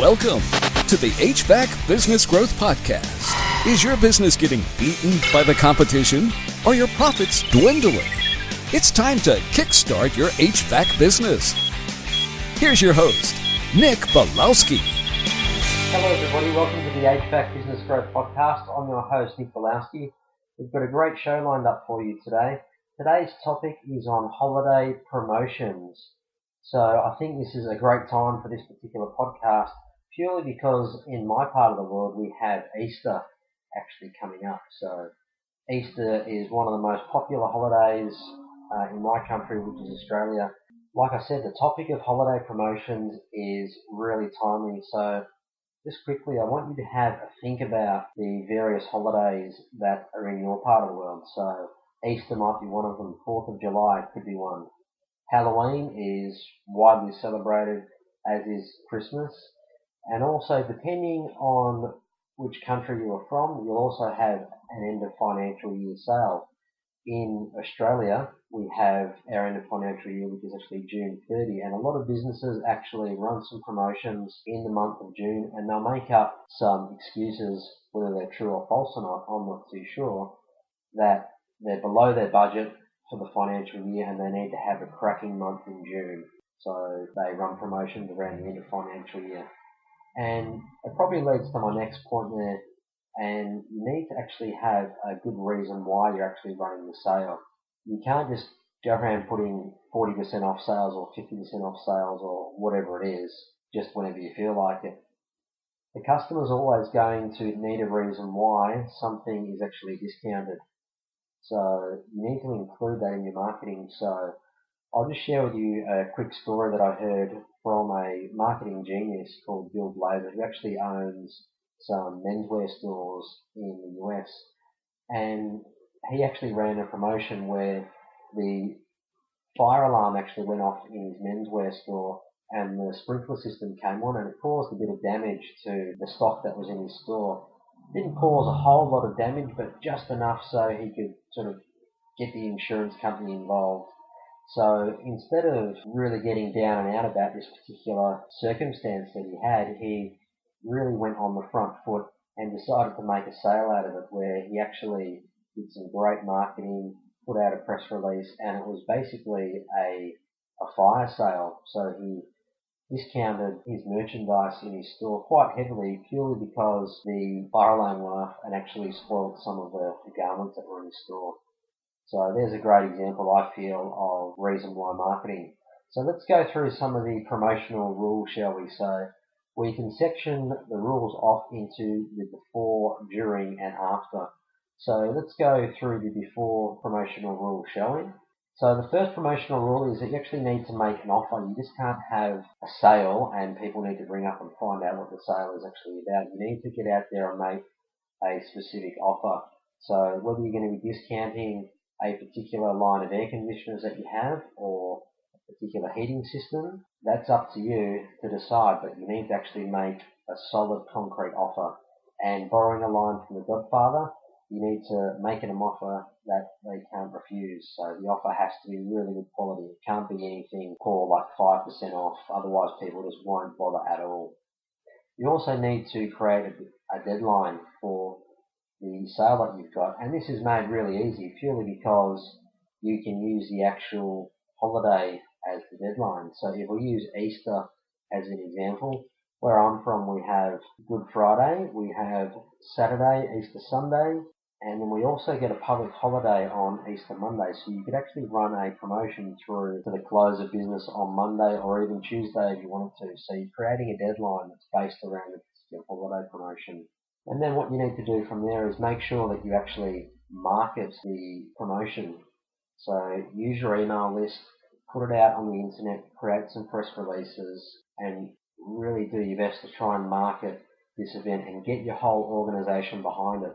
Welcome to the HVAC Business Growth Podcast. Is your business getting beaten by the competition or your profits dwindling? It's time to kickstart your HVAC business. Here's your host, Nick Balowski. Hello everybody, welcome to the HVAC Business Growth Podcast. I'm your host, Nick Balowski. We've got a great show lined up for you today. Today's topic is on holiday promotions. So I think this is a great time for this particular podcast, purely because in my part of the world we have Easter actually coming up. So Easter is one of the most popular holidays in my country, which is Australia. Like I said, the topic of holiday promotions is really timely. So just quickly, I want you to have a think about the various holidays that are in your part of the world. So Easter might be one of them. 4th of July could be one. Halloween is widely celebrated, as is Christmas. And also, depending on which country you are from, you'll also have an end of financial year sale. In Australia, we have our end of financial year, which is actually June 30, and a lot of businesses actually run some promotions in the month of June, and they'll make up some excuses, whether they're true or false or not, I'm not too sure, that they're below their budget for the financial year and they need to have a cracking month in June. So they run promotions around the end of financial year. And it probably leads to my next point there, and you need to actually have a good reason why you're actually running the sale. You can't just go around putting 40% off sales or 50% off sales or whatever it is, just whenever you feel like it. The customer's always going to need a reason why something is actually discounted. So you need to include that in your marketing. So I'll just share with you a quick story that I heard from a marketing genius called Bill Blazer, who actually owns some menswear stores in the US. And he actually ran a promotion where the fire alarm actually went off in his menswear store and the sprinkler system came on and it caused a bit of damage to the stock that was in his store. It didn't cause a whole lot of damage, but just enough so he could sort of get the insurance company involved. So instead of really getting down and out about this particular circumstance that he had, he really went on the front foot and decided to make a sale out of it, where he actually did some great marketing, put out a press release, and it was basically a fire sale. So he discounted his merchandise in his store quite heavily, purely because the fire alarm went off and actually spoiled some of the garments that were in his store. So there's a great example, I feel, of reason why marketing. So let's go through some of the promotional rules, shall we say. We can section the rules off into the before, during, and after. So let's go through the before promotional rule, shall we? So the first promotional rule is that you actually need to make an offer. You just can't have a sale and people need to ring up and find out what the sale is actually about. You need to get out there and make a specific offer. So whether you're going to be discounting a particular line of air conditioners that you have or a particular heating system, that's up to you to decide, but you need to actually make a solid concrete offer. And borrowing a line from the Godfather, you need to make an offer that they can't refuse. So the offer has to be really good quality. It can't be anything called like 5% off, otherwise people just won't bother at all. You also need to create a deadline for the sale that you've got, and this is made really easy purely because you can use the actual holiday as the deadline. So if we use Easter as an example, where I'm from we have Good Friday, we have Saturday, Easter Sunday, and then we also get a public holiday on Easter Monday. So you could actually run a promotion through to the close of business on Monday or even Tuesday if you wanted to. So you're creating a deadline that's based around the holiday promotion. And then what you need to do from there is make sure that you actually market the promotion. So use your email list, put it out on the internet, create some press releases, and really do your best to try and market this event and get your whole organization behind it.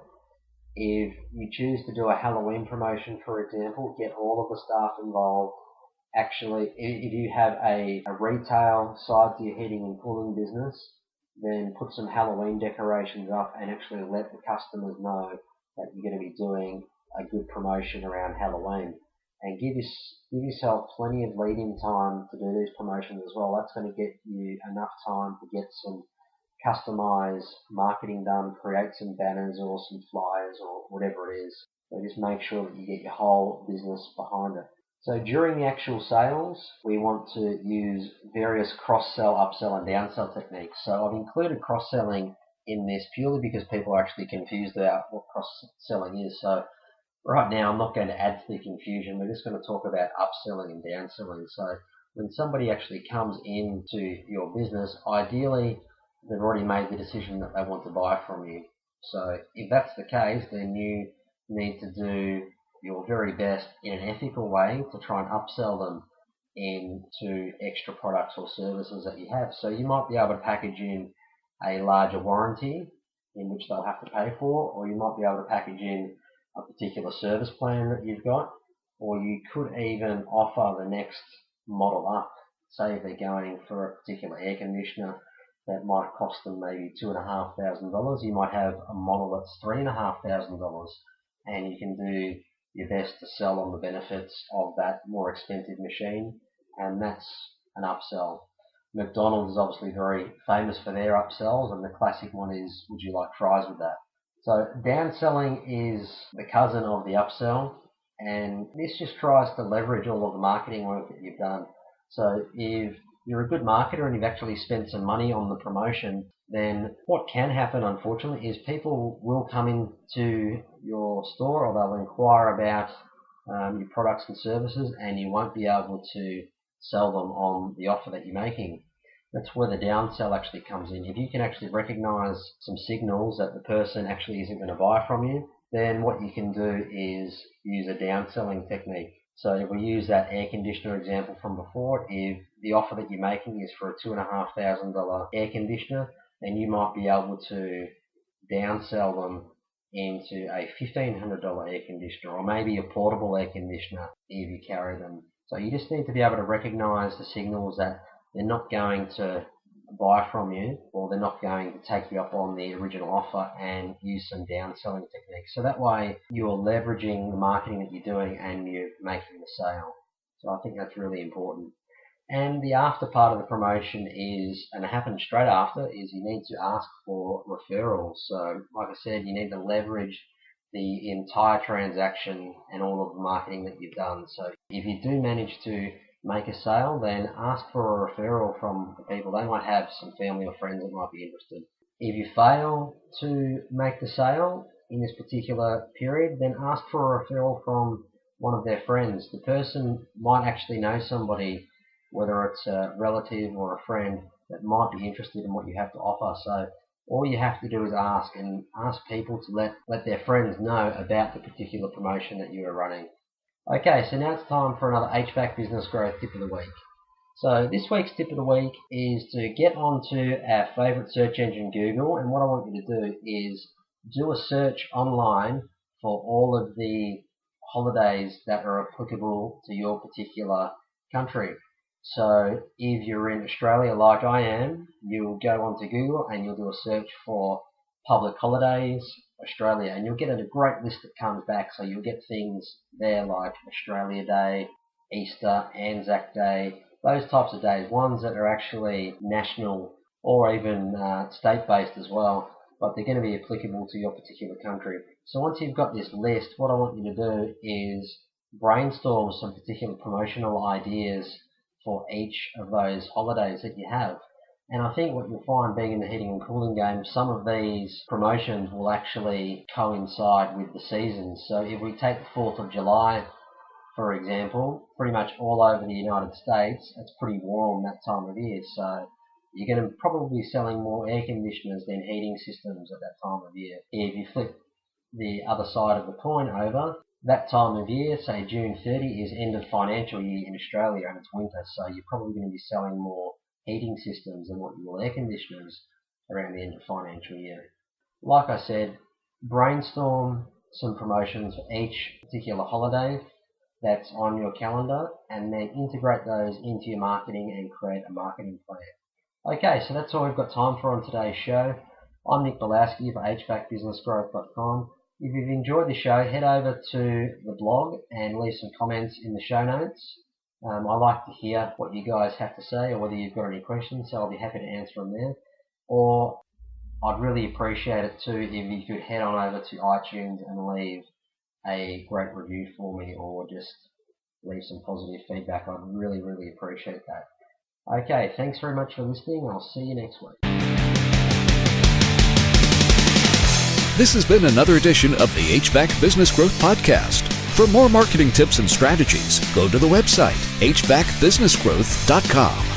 If you choose to do a Halloween promotion, for example, get all of the staff involved. Actually, if you have a retail side to your heating and cooling business, then put some Halloween decorations up and actually let the customers know that you're going to be doing a good promotion around Halloween. And give yourself plenty of lead-in time to do these promotions as well. That's going to get you enough time to get some customize marketing done, create some banners or some flyers or whatever it is. So just make sure that you get your whole business behind it. So during the actual sales, we want to use various cross-sell, upsell and downsell techniques. So I've included cross-selling in this purely because people are actually confused about what cross-selling is. So right now I'm not going to add to the confusion. We're just going to talk about upselling and downselling. So when somebody actually comes into your business, ideally they've already made the decision that they want to buy from you. So if that's the case, then you need to do your very best in an ethical way to try and upsell them into extra products or services that you have. So you might be able to package in a larger warranty in which they'll have to pay for, or you might be able to package in a particular service plan that you've got, or you could even offer the next model up. Say if they're going for a particular air conditioner that might cost them maybe $2,500, you might have a model that's $3,500, and you can do your best to sell on the benefits of that more expensive machine, and that's an upsell. McDonald's is obviously very famous for their upsells, and the classic one is, would you like fries with that? So downselling is the cousin of the upsell, and this just tries to leverage all of the marketing work that you've done. So if you're a good marketer and you've actually spent some money on the promotion, then what can happen, unfortunately, is people will come into your store or they'll inquire about your products and services, and you won't be able to sell them on the offer that you're making. That's where the downsell actually comes in. If you can actually recognize some signals that the person actually isn't going to buy from you, then what you can do is use a downselling technique. So if we use that air conditioner example from before, if the offer that you're making is for a $2,500 air conditioner, then you might be able to downsell them into a $1,500 air conditioner, or maybe a portable air conditioner if you carry them. So you just need to be able to recognize the signals that they're not going to buy from you, or they're not going to take you up on the original offer, and use some downselling techniques. So that way you're leveraging the marketing that you're doing and you're making the sale. So I think that's really important. And the after part of the promotion is, and it happens straight after, is you need to ask for referrals. So like I said, you need to leverage the entire transaction and all of the marketing that you've done. So if you do manage to make a sale, then ask for a referral from the people. They might have some family or friends that might be interested. If you fail to make the sale in this particular period, then ask for a referral from one of their friends. The person might actually know somebody, whether it's a relative or a friend, that might be interested in what you have to offer. So all you have to do is ask, and ask people to let their friends know about the particular promotion that you are running. Okay, so now it's time for another HVAC business growth tip of the week. So this week's tip of the week is to get onto our favorite search engine, Google, and what I want you to do is do a search online for all of the holidays that are applicable to your particular country. So if you're in Australia like I am, you'll go onto Google and you'll do a search for public holidays, Australia, and you'll get a great list that comes back. So you'll get things there like Australia Day, Easter, Anzac Day, those types of days, ones that are actually national or even state-based as well, but they're going to be applicable to your particular country. So once you've got this list, what I want you to do is brainstorm some particular promotional ideas for each of those holidays that you have. And I think what you'll find, being in the heating and cooling game, some of these promotions will actually coincide with the seasons. So if we take the 4th of July, for example, pretty much all over the United States, it's pretty warm that time of year. So you're going to probably be selling more air conditioners than heating systems at that time of year. If you flip the other side of the coin over, that time of year, say June 30, is end of financial year in Australia and it's winter. So you're probably going to be selling more heating systems than what you will air conditioners around the end of financial year. Like I said, brainstorm some promotions for each particular holiday that's on your calendar, and then integrate those into your marketing and create a marketing plan. Okay, so that's all we've got time for on today's show. I'm Nick Belowski for HVACbusinessgrowth.com. If you've enjoyed the show, head over to the blog and leave some comments in the show notes. I like to hear what you guys have to say, or whether you've got any questions, so I'll be happy to answer them there. Or I'd really appreciate it too if you could head on over to iTunes and leave a great review for me, or just leave some positive feedback. I'd really, really appreciate that. Okay, thanks very much for listening. I'll see you next week. This has been another edition of the HVAC Business Growth Podcast. For more marketing tips and strategies, go to the website hvacbusinessgrowth.com.